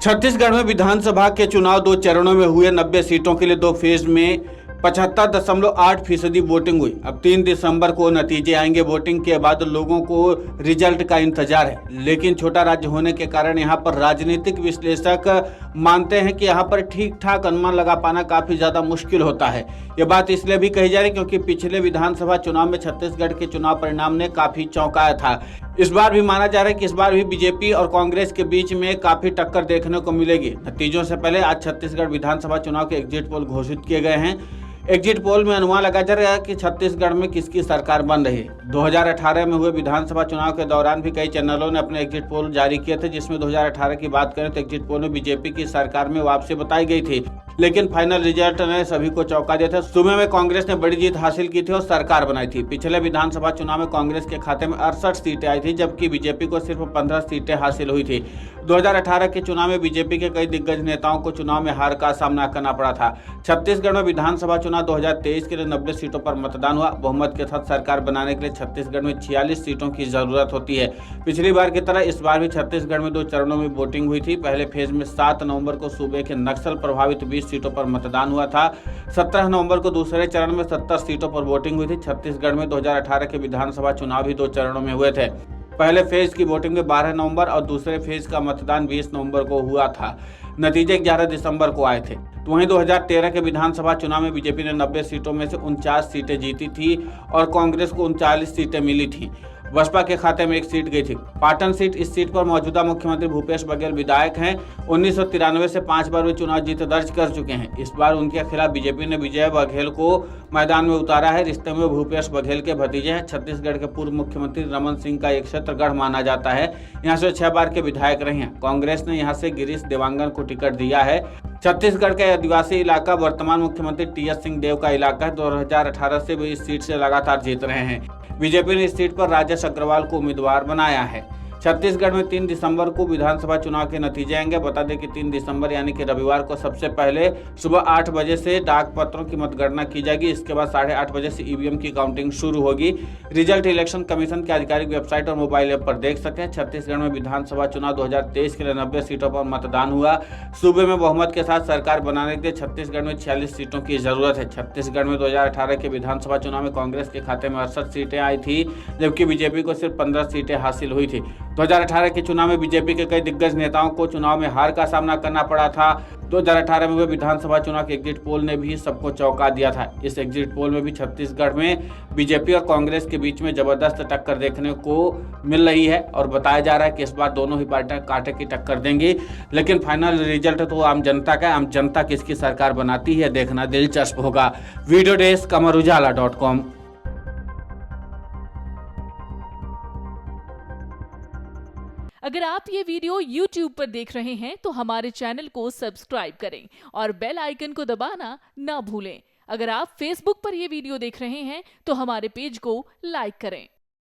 छत्तीसगढ़ में विधानसभा के चुनाव 2 चरणों में हुए। 90 सीटों के लिए 2 फेज में 75.8% वोटिंग हुई। अब 3 दिसंबर को नतीजे आएंगे। वोटिंग के बाद लोगों को रिजल्ट का इंतजार है, लेकिन छोटा राज्य होने के कारण यहाँ पर राजनीतिक विश्लेषक मानते हैं कि यहाँ पर ठीक ठाक अनुमान लगा पाना काफी ज्यादा मुश्किल होता है। ये बात इसलिए भी कही जा रही क्योंकि पिछले विधानसभा चुनाव में छत्तीसगढ़ के चुनाव परिणाम ने काफी चौंकाया था। इस बार भी माना जा रहा है कि इस बार भी बीजेपी और कांग्रेस के बीच में काफी टक्कर देखने को मिलेगी। नतीजों से पहले आज छत्तीसगढ़ विधानसभा चुनाव के एग्जिट पोल घोषित किए गए हैं। एग्जिट पोल में अनुमान लगाया जा रहा है कि छत्तीसगढ़ में किसकी सरकार बन रही है। 2018 में हुए विधानसभा चुनाव के दौरान भी कई चैनलों ने अपने एग्जिट पोल जारी किए थे, जिसमें 2018 की बात करें तो एग्जिट पोल में बीजेपी की सरकार में वापसी बताई गई थी, लेकिन फाइनल रिजल्ट ने सभी को चौंका दिया था। सुबह में कांग्रेस ने बड़ी जीत हासिल की थी और सरकार बनाई थी। पिछले विधानसभा चुनाव में कांग्रेस के खाते में 68 सीटें आई थी, जबकि बीजेपी को सिर्फ 15 सीटें हासिल हुई थी। 2018 के चुनाव में बीजेपी के कई दिग्गज नेताओं को चुनाव में हार का सामना करना पड़ा था। छत्तीसगढ़ में विधानसभा चुनाव 2023 के लिए 90 सीटों पर मतदान हुआ। बहुमत के साथ सरकार बनाने के लिए छत्तीसगढ़ में 46 सीटों की जरूरत होती है। पिछली बार की तरह इस बार भी छत्तीसगढ़ में 2 चरणों में वोटिंग हुई थी। पहले फेज में 7 नवंबर को सूबे के नक्सल प्रभावित 20 सीटों पर मतदान हुआ था। 17 नवंबर को दूसरे चरण में 70 सीटों पर वोटिंग हुई थी। छत्तीसगढ़ में 2018 के विधानसभा चुनाव भी 2 चरणों में हुए थे। पहले फेज की वोटिंग में 12 नवंबर और दूसरे फेज का मतदान 20 नवंबर को हुआ था। नतीजे 11 दिसंबर को आए थे। तो वहीं 2013 के विधानसभा चुनाव में बीजेपी ने 90 सीटों में से 49 सीटें जीती थी और कांग्रेस को 39 सीटें मिली थी। बसपा के खाते में 1 सीट गई थी। पाटन सीट, इस सीट पर मौजूदा मुख्यमंत्री भूपेश बघेल विधायक हैं। 1993 से 5 बार वे चुनाव जीत दर्ज कर चुके हैं। इस बार उनके खिलाफ बीजेपी ने विजय बघेल को मैदान में उतारा है। रिश्ते में भूपेश बघेल के भतीजे हैं। छत्तीसगढ़ के पूर्व मुख्यमंत्री रमन सिंह का एक क्षेत्र गढ़ माना जाता है। यहाँ से 6 बार के विधायक रहे हैं। कांग्रेस ने यहाँ से गिरीश देवांगन को टिकट दिया है। छत्तीसगढ़ का आदिवासी इलाका वर्तमान मुख्यमंत्री टी.एस. सिंहदेव का इलाका है। 2018 से वे इस सीट से लगातार जीत रहे हैं। बीजेपी ने इस सीट पर राजेश अग्रवाल को उम्मीदवार बनाया है। छत्तीसगढ़ में 3 दिसंबर को विधानसभा चुनाव के नतीजे आएंगे। बता दें कि 3 दिसंबर यानी कि रविवार को सबसे पहले सुबह 8 बजे से डाक पत्रों की मतगणना की जाएगी। इसके बाद 8:30 बजे से ईवीएम की काउंटिंग शुरू होगी। रिजल्ट इलेक्शन कमीशन के आधिकारिक वेबसाइट और मोबाइल ऐप पर देख सकते हैं। छत्तीसगढ़ में विधानसभा चुनाव 2023 के लिए 90 सीटों पर मतदान हुआ। सूबे में बहुमत के साथ सरकार बनाने के लिए छत्तीसगढ़ में 46 सीटों की जरूरत है। छत्तीसगढ़ में 2018 के विधानसभा चुनाव में कांग्रेस के खाते में 68 सीटें आई थी, जबकि बीजेपी को सिर्फ 15 सीटें हासिल हुई थी। 2018 के चुनाव में बीजेपी के कई दिग्गज नेताओं को चुनाव में हार का सामना करना पड़ा था। 2018 में हुए विधानसभा चुनाव के एग्जिट पोल ने भी सबको चौंका दिया था। इस एग्जिट पोल में भी छत्तीसगढ़ में बीजेपी और कांग्रेस के बीच में जबरदस्त टक्कर देखने को मिल रही है और बताया जा रहा है कि इस बार दोनों ही पार्टियां कांटे की टक्कर देंगी। लेकिन फाइनल रिजल्ट तो आम जनता का है। आम जनता किसकी सरकार बनाती है देखना दिलचस्प होगा। Video desk amarujala.com। अगर आप ये वीडियो YouTube पर देख रहे हैं तो हमारे चैनल को सब्सक्राइब करें और बेल आइकन को दबाना ना भूलें। अगर आप Facebook पर ये वीडियो देख रहे हैं तो हमारे पेज को लाइक करें।